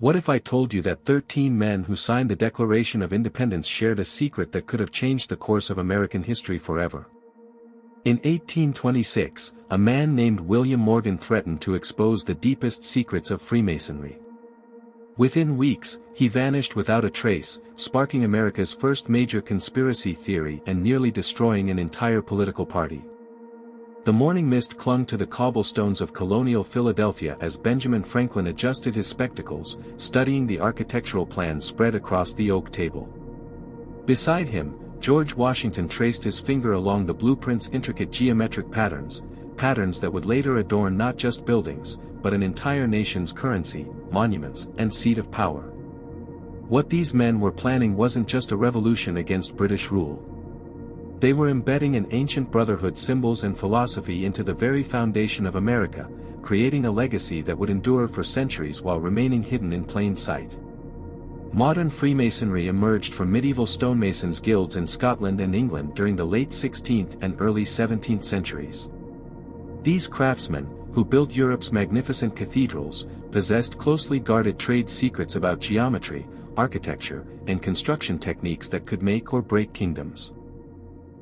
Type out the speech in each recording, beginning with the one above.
What if I told you that 13 men who signed the Declaration of Independence shared a secret that could have changed the course of American history forever? In 1826, a man named William Morgan threatened to expose the deepest secrets of Freemasonry. Within weeks, he vanished without a trace, sparking America's first major conspiracy theory and nearly destroying an entire political party. The morning mist clung to the cobblestones of colonial Philadelphia as Benjamin Franklin adjusted his spectacles, studying the architectural plans spread across the oak table. Beside him, George Washington traced his finger along the blueprint's intricate geometric patterns that would later adorn not just buildings, but an entire nation's currency, monuments, and seat of power. What these men were planning wasn't just a revolution against British rule. They were embedding an ancient brotherhood symbols and philosophy into the very foundation of America, creating a legacy that would endure for centuries while remaining hidden in plain sight. Modern Freemasonry emerged from medieval stonemasons guilds in Scotland and England during the late 16th and early 17th centuries. These craftsmen, who built Europe's magnificent cathedrals, possessed closely guarded trade secrets about geometry, architecture, and construction techniques that could make or break kingdoms.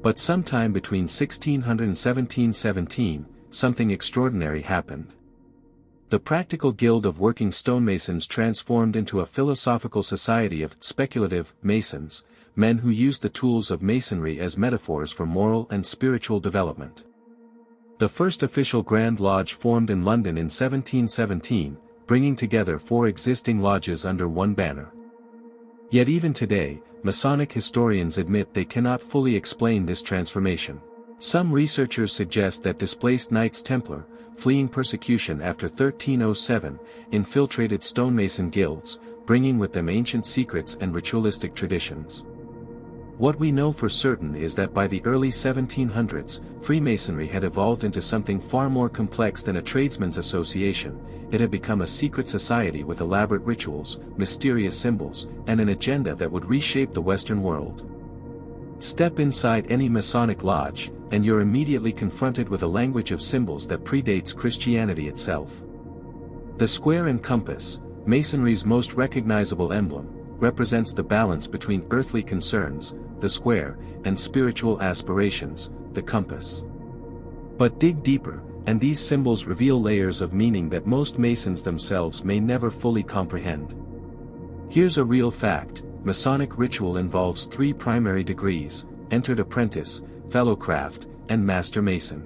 But sometime between 1600 and 1717, something extraordinary happened. The practical guild of working stonemasons transformed into a philosophical society of speculative masons, men who used the tools of masonry as metaphors for moral and spiritual development. The first official Grand Lodge formed in London in 1717, bringing together 4 existing lodges under one banner. Yet even today, Masonic historians admit they cannot fully explain this transformation. Some researchers suggest that displaced Knights Templar, fleeing persecution after 1307, infiltrated stonemason guilds, bringing with them ancient secrets and ritualistic traditions. What we know for certain is that by the early 1700s, Freemasonry had evolved into something far more complex than a tradesmen's association. It had become a secret society with elaborate rituals, mysterious symbols, and an agenda that would reshape the Western world. Step inside any Masonic lodge, and you're immediately confronted with a language of symbols that predates Christianity itself. The square and compass, Masonry's most recognizable emblem, represents the balance between earthly concerns, the square, and spiritual aspirations, the compass. But dig deeper, and these symbols reveal layers of meaning that most Masons themselves may never fully comprehend. Here's a real fact: Masonic ritual involves 3 primary degrees: entered apprentice, fellow craft, and master mason.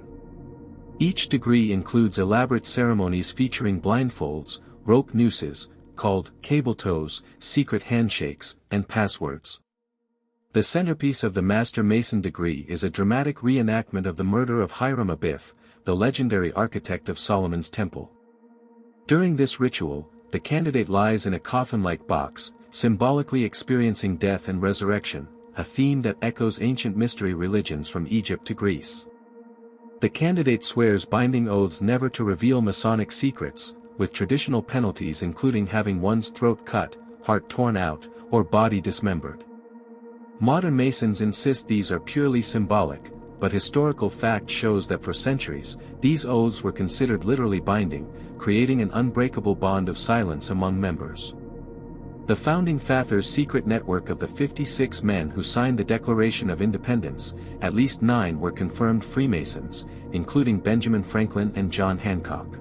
Each degree includes elaborate ceremonies featuring blindfolds, rope nooses, called cable toes, secret handshakes, and passwords. The centerpiece of the Master Mason degree is a dramatic reenactment of the murder of Hiram Abiff, the legendary architect of Solomon's Temple. During this ritual, the candidate lies in a coffin-like box, symbolically experiencing death and resurrection, a theme that echoes ancient mystery religions from Egypt to Greece. The candidate swears binding oaths never to reveal Masonic secrets, with traditional penalties including having one's throat cut, heart torn out, or body dismembered. Modern Masons insist these are purely symbolic, but historical fact shows that for centuries, these oaths were considered literally binding, creating an unbreakable bond of silence among members. The founding Father's secret network of the 56 men who signed the Declaration of Independence, at least 9 were confirmed Freemasons, including Benjamin Franklin and John Hancock.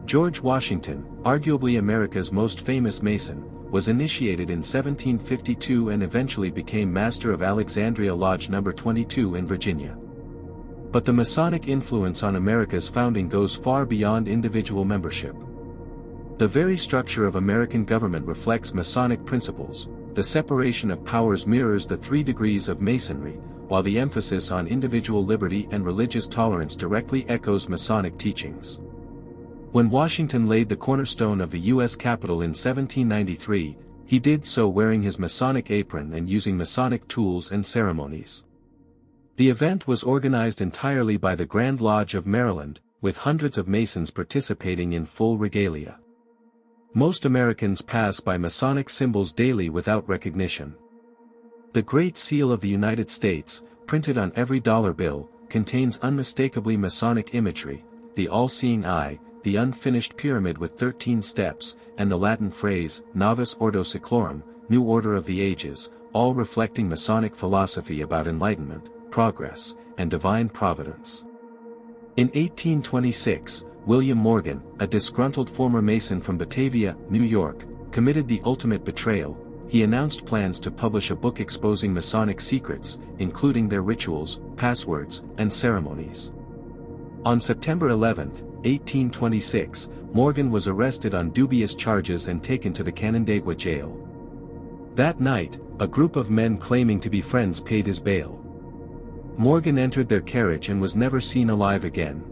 George Washington, arguably America's most famous Mason, was initiated in 1752 and eventually became Master of Alexandria Lodge No. 22 in Virginia. But the Masonic influence on America's founding goes far beyond individual membership. The very structure of American government reflects Masonic principles. The separation of powers mirrors the 3 degrees of Masonry, while the emphasis on individual liberty and religious tolerance directly echoes Masonic teachings. When Washington laid the cornerstone of the U.S. Capitol in 1793, he did so wearing his Masonic apron and using Masonic tools and ceremonies. The event was organized entirely by the Grand Lodge of Maryland, with hundreds of Masons participating in full regalia. Most Americans pass by Masonic symbols daily without recognition. The Great Seal of the United States, printed on every dollar bill, contains unmistakably Masonic imagery: the all-seeing eye, the unfinished pyramid with 13 steps, and the Latin phrase, Novus Ordo Seclorum, New Order of the Ages, all reflecting Masonic philosophy about enlightenment, progress, and divine providence. In 1826, William Morgan, a disgruntled former Mason from Batavia, New York, committed the ultimate betrayal. He announced plans to publish a book exposing Masonic secrets, including their rituals, passwords, and ceremonies. On September 11, 1826, Morgan was arrested on dubious charges and taken to the Canandaigua jail. That night, a group of men claiming to be friends paid his bail. Morgan entered their carriage and was never seen alive again.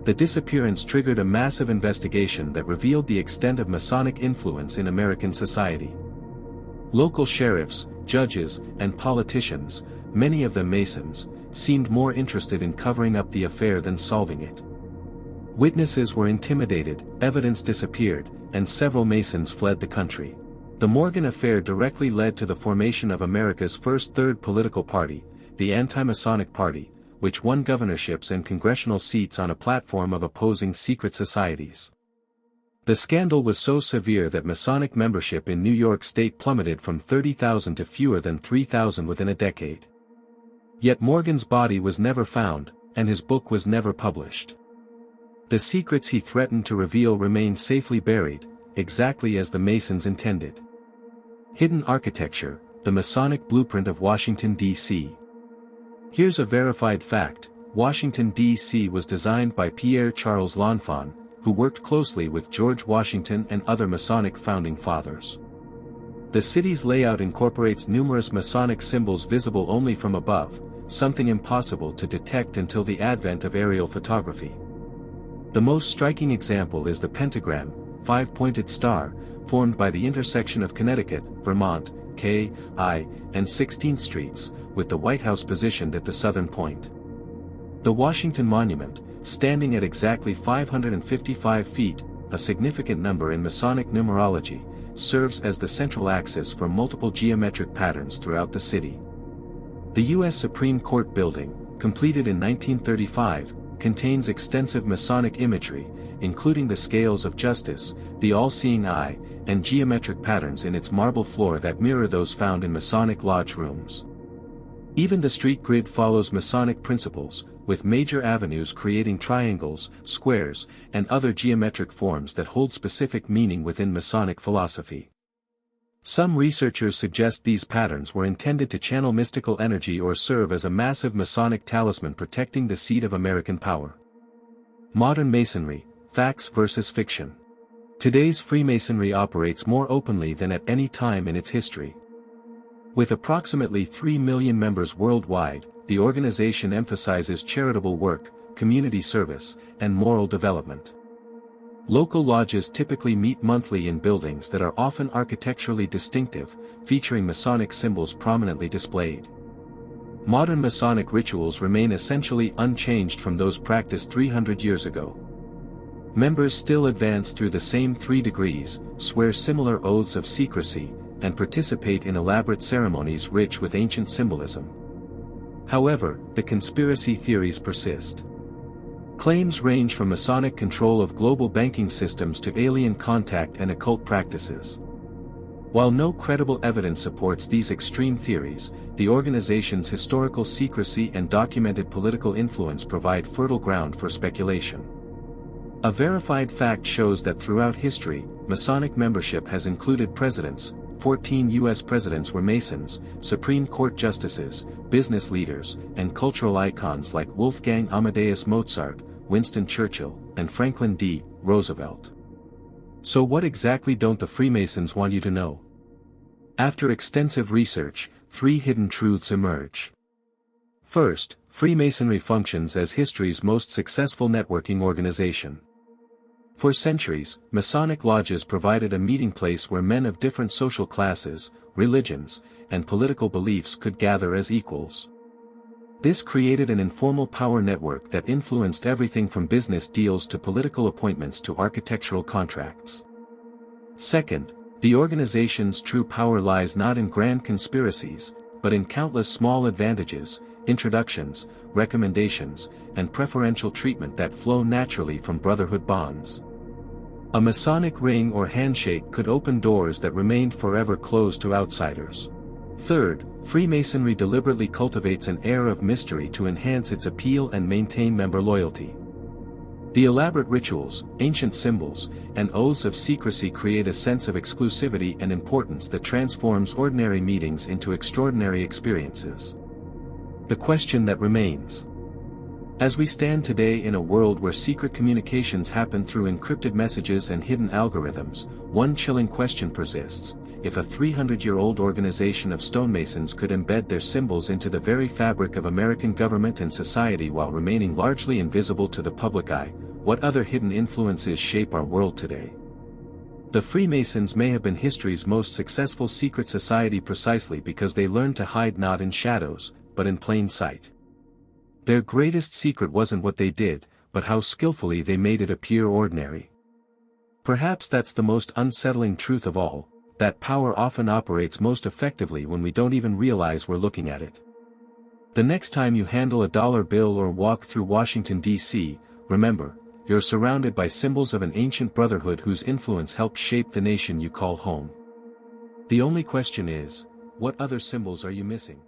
The disappearance triggered a massive investigation that revealed the extent of Masonic influence in American society. Local sheriffs, judges, and politicians, many of them Masons, seemed more interested in covering up the affair than solving it. Witnesses were intimidated, evidence disappeared, and several Masons fled the country. The Morgan affair directly led to the formation of America's first third political party, the Anti-Masonic Party, which won governorships and congressional seats on a platform of opposing secret societies. The scandal was so severe that Masonic membership in New York State plummeted from 30,000 to fewer than 3,000 within a decade. Yet Morgan's body was never found, and his book was never published. The secrets he threatened to reveal remained safely buried, exactly as the Masons intended. Hidden architecture, the Masonic blueprint of Washington, D.C. Here's a verified fact: Washington, D.C. was designed by Pierre Charles L'Enfant, who worked closely with George Washington and other Masonic founding fathers. The city's layout incorporates numerous Masonic symbols visible only from above, something impossible to detect until the advent of aerial photography. The most striking example is the pentagram, five-pointed star, formed by the intersection of Connecticut, Vermont, K, I, and 16th Streets, with the White House positioned at the southern point. The Washington Monument, standing at exactly 555 feet, a significant number in Masonic numerology, serves as the central axis for multiple geometric patterns throughout the city. The U.S. Supreme Court building, completed in 1935, contains extensive Masonic imagery, including the scales of justice, the all-seeing eye, and geometric patterns in its marble floor that mirror those found in Masonic lodge rooms. Even the street grid follows Masonic principles, with major avenues creating triangles, squares, and other geometric forms that hold specific meaning within Masonic philosophy. Some researchers suggest these patterns were intended to channel mystical energy or serve as a massive Masonic talisman protecting the seat of American power. Modern Masonry, facts versus fiction. Today's Freemasonry operates more openly than at any time in its history. With approximately 3 million members worldwide, the organization emphasizes charitable work, community service, and moral development. Local lodges typically meet monthly in buildings that are often architecturally distinctive, featuring Masonic symbols prominently displayed. Modern Masonic rituals remain essentially unchanged from those practiced 300 years ago. Members still advance through the same 3 degrees, swear similar oaths of secrecy, and participate in elaborate ceremonies rich with ancient symbolism. However, the conspiracy theories persist. Claims range from Masonic control of global banking systems to alien contact and occult practices. While no credible evidence supports these extreme theories, the organization's historical secrecy and documented political influence provide fertile ground for speculation. A verified fact shows that throughout history, Masonic membership has included presidents. 14 U.S. presidents were Masons, Supreme Court justices, business leaders, and cultural icons like Wolfgang Amadeus Mozart, Winston Churchill, and Franklin D. Roosevelt. So what exactly don't the Freemasons want you to know? After extensive research, 3 hidden truths emerge. First, Freemasonry functions as history's most successful networking organization. For centuries, Masonic lodges provided a meeting place where men of different social classes, religions, and political beliefs could gather as equals. This created an informal power network that influenced everything from business deals to political appointments to architectural contracts. Second, the organization's true power lies not in grand conspiracies, but in countless small advantages, introductions, recommendations, and preferential treatment that flow naturally from brotherhood bonds. A Masonic ring or handshake could open doors that remained forever closed to outsiders. Third, Freemasonry deliberately cultivates an air of mystery to enhance its appeal and maintain member loyalty. The elaborate rituals, ancient symbols, and oaths of secrecy create a sense of exclusivity and importance that transforms ordinary meetings into extraordinary experiences. The question that remains. As we stand today in a world where secret communications happen through encrypted messages and hidden algorithms, one chilling question persists: if a 300-year-old organization of stonemasons could embed their symbols into the very fabric of American government and society while remaining largely invisible to the public eye, what other hidden influences shape our world today? The Freemasons may have been history's most successful secret society precisely because they learned to hide not in shadows, but in plain sight. Their greatest secret wasn't what they did, but how skillfully they made it appear ordinary. Perhaps that's the most unsettling truth of all, that power often operates most effectively when we don't even realize we're looking at it. The next time you handle a dollar bill or walk through Washington D.C., remember, you're surrounded by symbols of an ancient brotherhood whose influence helped shape the nation you call home. The only question is, what other symbols are you missing?